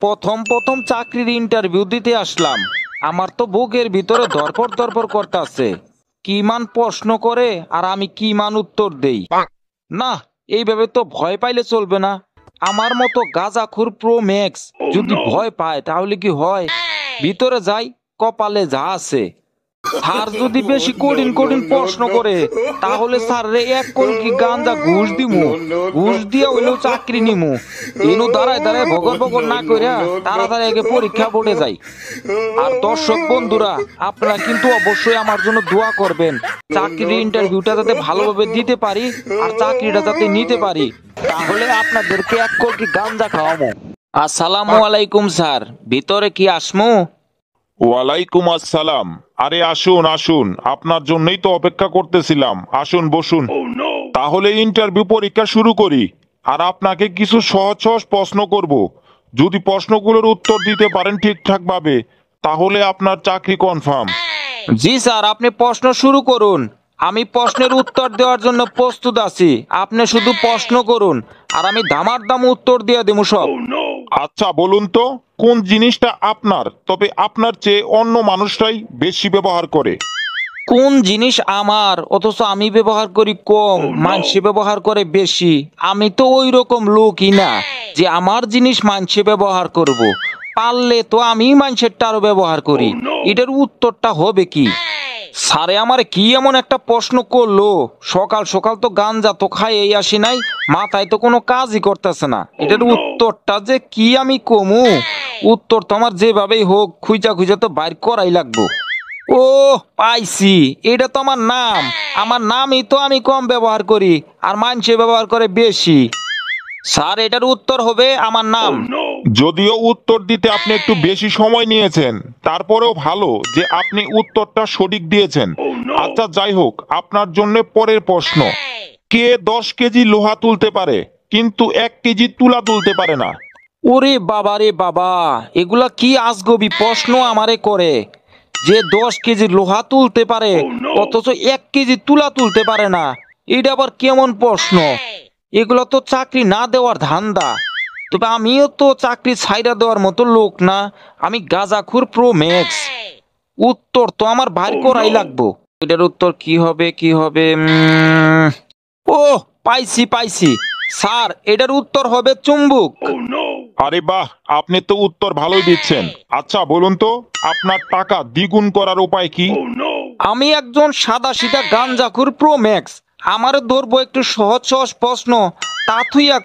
প্রথম প্রথম চাকরির ইন্টারভিউ দিতে আসলাম। আমার তো বুকের ভিতরে ধরপড় ধরপড় করতেছে। কি মান প্রশ্ন করে আর আমি কি মান উত্তর দেই। না, এইভাবে তো ভয় পাইলে চলবে না। আমার মতো গাঁজাখুর প্রো ম্যাক্স যদি ভয় পায় তাহলে কি হয়? ভিতরে যাই, কপালে যা আছে। স্যার যদি বেশি কঠিন কঠিন প্রশ্ন করে তাহলে স্যার রে এক কলকি গাঞ্জা ঘুষ দিমু, ঘুষ দিয়ে হইলেও চাকরি নিমু। এনু দাঁড়ায় দাঁড়ায় ভগর ভগর না কইরা তাড়াতাড়ি আগে পরীক্ষা বোর্ডে যাই। আর দর্শক বন্ধুরা, আপনারা কিন্তু অবশ্যই আমার জন্য দোয়া করবেন, চাকরির ইন্টারভিউটা যাতে ভালোভাবে দিতে পারি আর চাকরিটা যাতে নিতে পারি। তাহলে আপনাদেরকে এক কলকি গাঞ্জা খাওয়ামু। আসসালামু আলাইকুম স্যার, ভিতরে কি আসমু? ওয়ালাইকুম আসসালাম। আরে আসুন আসুন, আপনার জন্যই তো অপেক্ষা করতেছিলাম। আসুন বসুন। তাহলে ইন্টারভিউ পরীক্ষা শুরু করি। আর আপনাকে কিছু সহজ সহজ প্রশ্ন করব। যদি প্রশ্নগুলোর উত্তর দিতে পারেন ঠিকঠাক ভাবে তাহলে আপনার চাকরি কনফার্ম। জি স্যার, আপনি প্রশ্ন শুরু করুন। আমি প্রশ্নের উত্তর দেওয়ার জন্য প্রস্তুত আছি। আপনি শুধু প্রশ্ন করুন আর আমি দামার উত্তর দিয়ে দেবো সব। আচ্ছা বলুন তো, কোন জিনিসটা আপনার তবে আপনার চেয়ে অন্য মানুষরাই বেশি ব্যবহার করে? কোন জিনিস আমার অথচ আমি ব্যবহার করি কম, মানুষে ব্যবহার করে বেশি? আমি তো ওই রকম লোকই না যে আমার জিনিস মানুষে ব্যবহার করব। পারলে তো আমি মানুষেরটা আরো ব্যবহার করি। এটার উত্তরটা হবে কি? স্যারে আমার কি এমন একটা প্রশ্ন করলো? সকাল সকাল তো গাঞ্জা তো খাইয়েই আসি নাই, মাথায় তো কোনো কাজই করতেছে না। এটার উত্তরটা যে কি আমি কমু? উত্তর তো আমার যেভাবেই হোক খুঁজা খুঁজা তো বাইর করাই লাগবো। ও, পাইছি, এটা তো আমার নাম। আমার নামই তো আমি কম ব্যবহার করি আর মানুষে ব্যবহার করে বেশি। স্যার, এটার উত্তর হবে আমার নাম। যদিও উত্তর দিতে আপনি একটু বেশি সময় নিয়েছেন, তারপরেও ভালো যে আপনি উত্তরটা সঠিক দিয়েছেন। আচ্ছা যাই হোক, আপনার জন্য পরের প্রশ্ন। কে 10 কেজি লোহা তুলতে পারে কিন্তু 1 কেজি তুলা তুলতে পারে না? ওরে বাবা রে বাবা, এগুলা কি আজগবি প্রশ্ন আমারে করে! যে 10 কেজি লোহা তুলতে পারে অথচ 1 কেজি তুলা তুলতে পারে না, এটা আবার কেমন প্রশ্ন? এগুলো তো চাকরি না দেওয়ার ধান্দা। তবে আমিও তো চাকরি ছাইড়া দেওয়ার মতো লোক না। আমি গাঁজাখুর প্রো ম্যাক্স। উত্তর তো আমার বাইর করাই লাগবো। এটার উত্তর কি হবে কি হবে? ও, পাইছি পাইছি স্যার, এটার উত্তর হবে চুম্বুক। আরে বাহ, আপনি তো উত্তর ভালোই দিচ্ছেন। আচ্ছা বলুন তো, আপনার টাকা দ্বিগুণ করার উপায় কি? আমি একজন সাদাসিধা গাঞ্জাখুর প্রো ম্যাক্স। আমারও ধরবো একটু সহজ সহজ প্রশ্ন। তা থুইয়া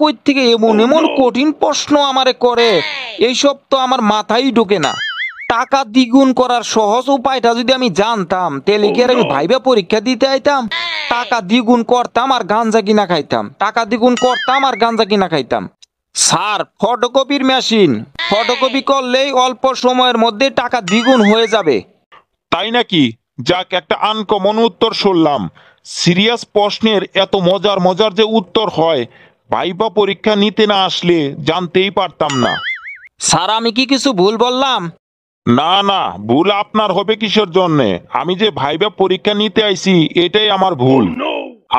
কই থেকে এমন এমন কঠিন প্রশ্ন আমারে করে, এইসব তো আমার মাথায় ঢোকে না। টাকা দ্বিগুণ করার সহজ উপায়টা যদি আমি জানতাম তাহলে কি আর আমি ভাইবা পরীক্ষা দিতে আইতাম? টাকা দ্বিগুণ করতাম আর গাঞ্জা কিনা খাইতাম, টাকা দ্বিগুণ করতাম আর গাঞ্জা কিনা খাইতাম। স্যার, ফটোকপির মেশিন। ফটোকপি করলেই অল্প সময়ের মধ্যে টাকা দ্বিগুণ হয়ে যাবে। তাই নাকি? যাক, একটা আনকমন উত্তর শুনলাম। সিরিয়াস প্রশ্নের এত মজার মজার যে উত্তর হয়, ভাইবা পরীক্ষা নিতে না আসলে জানতেই পারতাম না। স্যার, আমি কি কিছু ভুল বললাম? না না, ভুল আপনার হবে কিসের জন্যে? আমি যে ভাইবা পরীক্ষা নিতে আইছি এটাই আমার ভুল।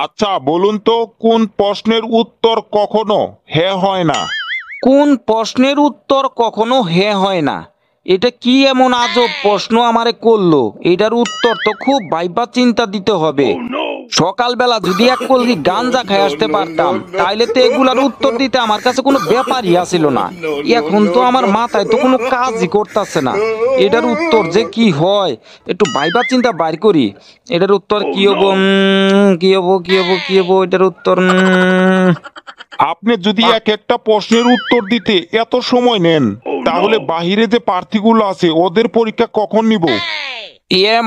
আচ্ছা বলুন তো, কোন প্রশ্নের উত্তর কখনো হ্যাঁ হয় না? কোন প্রশ্নের উত্তর কখনো হ্যাঁ হয় না? এটা কি এমন আজব প্রশ্ন আমারে করলো? এটার উত্তর তো খুব ভাইবা চিন্তা দিতে হবে। সকালবেলা যদি এক কলকি গাঞ্জা খাই আসতে পারতাম তাইলে তো এগুলার উত্তর দিতে আমার কাছে কোনো ব্যাপারই আসিল না। এখন তো আমার মাথায় তো কোনো কাজই করতেছে না। এটার উত্তর যে কি হয়, একটু ভাইবা চিন্তা বাইর করি। এটার উত্তর কি হবো? এটার উত্তর আপনি যদি এক একটা প্রশ্নের উত্তর দিতে এত সময় নেন তাহলে বাহিরে যে প্রার্থীগুলো আছে ওদের পরীক্ষা কখন নিব?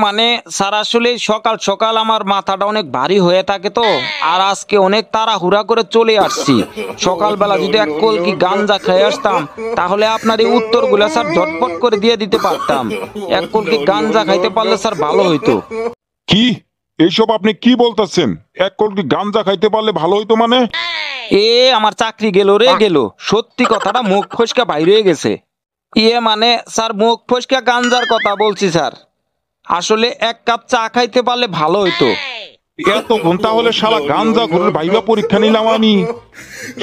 মানে স্যার, আসলে সকাল সকাল আমার মাথাটা অনেক ভারী হয়ে থাকে তো, আর আজকে অনেক তাড়াহুড়া করে চলে আসছি। সকালবেলা যদি এক কলকি গাঞ্জা খেয়ে আসতাম তাহলে আপনার এই উত্তরগুলো স্যার ঝটপট করে দিয়ে দিতে পারতাম। এক কলকি গাঞ্জা খাইতে পারলে স্যার ভালো হইতো। কি এইসব আপনি কি বলতেছেন? এক কলকি গাঞ্জা খাইতে পারলে ভালো হইতো মানে? আমার চাকরি গেল রে গেল। সত্যি কথাটা মুখ ফসকা বাইরে হয়ে গেছে। মানে স্যার, মুখ ফসকা গাঞ্জার কথা বলছি স্যার। আসলে এক কাপ চা খাইতে পারলে ভালো হইতো। এতক্ষণ তাহলে শালা গাঞ্জা ঘুরের ভাইবা পরীক্ষা নিলাম আমি।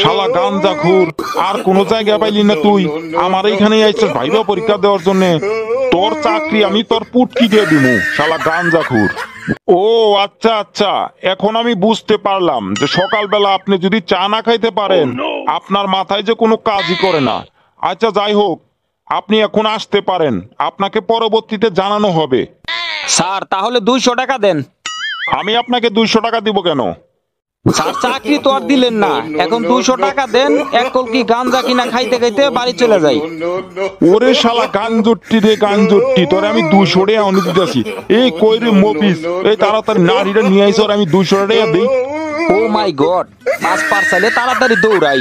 শালা গাঞ্জা ঘুর, আর কোন জায়গায় পাইলি না তুই? আমার এইখানে আইছিস ভাইবা পরীক্ষা দেওয়ার জন্য? তোর চাকরি আমি তোর পুটকি দিয়ে দিমু, শালা গাঞ্জা ঘুর। ও আচ্ছা আচ্ছা, এখন আমি বুঝতে পারলাম যে সকালবেলা আপনি যদি চা না খাইতে পারেন আপনার মাথায় যে কোনো কাজই করে না। আচ্ছা যাই হোক, আপনি এখন আসতে পারেন, আপনাকে পরবর্তীতে জানানো হবে। স্যার তাহলে 200 টাকা দেন। আমি আপনাকে 200 টাকা দিব কেন? স্যার চাকরি তো আর দিলেন না, এখন 200 টাকা দেন, এক কলকি গাঞ্জা কিনা খাইতে খাইতে বাড়ি চলে যাই। ওরে শালা গাঞ্জট্টি রে গাঞ্জট্টি, তোরে আমি 200 টাকা অনেক দিতেছি। এই কই রে মফিস, এই তাড়াতাড়ি নারীটা নিয়ে আইস, আর আমি 200 টাকা দিই। ও মাই গড, 5 পার্সেলে তাড়াতাড়ি দৌড়াই।